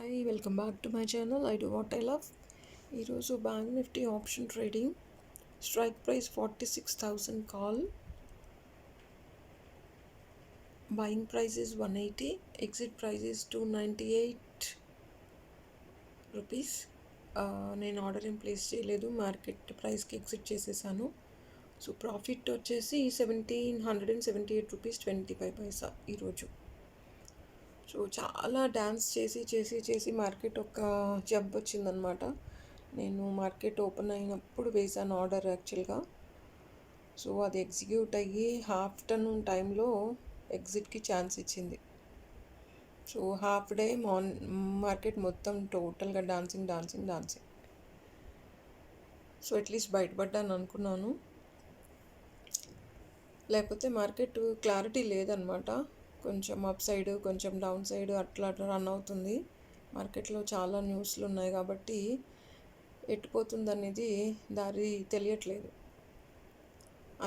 Hi, welcome back to my channel. I do what I love. ఈరోజు bank nifty option trading. Strike price 46,000 call. Buying price is 180. Exit price is 298 rupees. నేను order ఏం place చేయలేదు, market ప్రైస్కి exit చేసేసాను. So profit వచ్చేసి 1,778 rupees 25 పైసా ఈరోజు. So చాలా dance చేసి మార్కెట్ ఒక జంప్ వచ్చిందనమాట. నేను మార్కెట్ ఓపెన్ అయినప్పుడు వేసాను ఆర్డర్ యాక్చువల్గా. సో అది ఎగ్జిక్యూట్ అయ్యి ఆఫ్టర్నూన్ టైంలో ఎగ్జిట్కి ఛాన్స్ ఇచ్చింది. సో హాఫ్ డే మార్కెట్ మొత్తం టోటల్గా డాన్సింగ్. సో అట్లీస్ట్ బయటపడ్డాను అనుకున్నాను, లేకపోతే మార్కెట్ క్లారిటీ లేదనమాట. కొంచెం అప్ సైడ్, కొంచెం డౌన్ సైడ్ అట్లా రన్ అవుతుంది. మార్కెట్లో చాలా న్యూస్లు ఉన్నాయి కాబట్టి ఎట్టుపోతుంది అనేది దారి తెలియట్లేదు.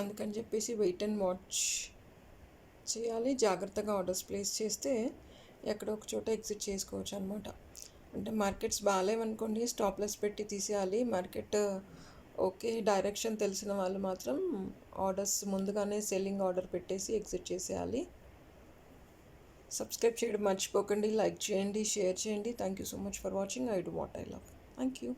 అందుకని చెప్పేసి వెయిట్ అండ్ వాచ్ చేయాలి. జాగ్రత్తగా ఆర్డర్స్ ప్లేస్ చేస్తే ఎక్కడో ఒక చోట ఎగ్జిట్ చేసుకోవచ్చు అనమాట. అంటే మార్కెట్స్ బాగాలేవనుకోండి, స్టాప్లెస్ పెట్టి తీసేయాలి. మార్కెట్ ఓకే డైరెక్షన్ తెలిసిన వాళ్ళు మాత్రం ఆర్డర్స్ ముందుగానే సెల్లింగ్ ఆర్డర్ పెట్టేసి ఎగ్జిట్ చేసేయాలి. సబ్స్క్రైబ్ చేయడం మర్చిపోకండి, లైక్ చేయండి, షేర్ చేయండి. Thank you so much for watching. I do what I love. Thank you.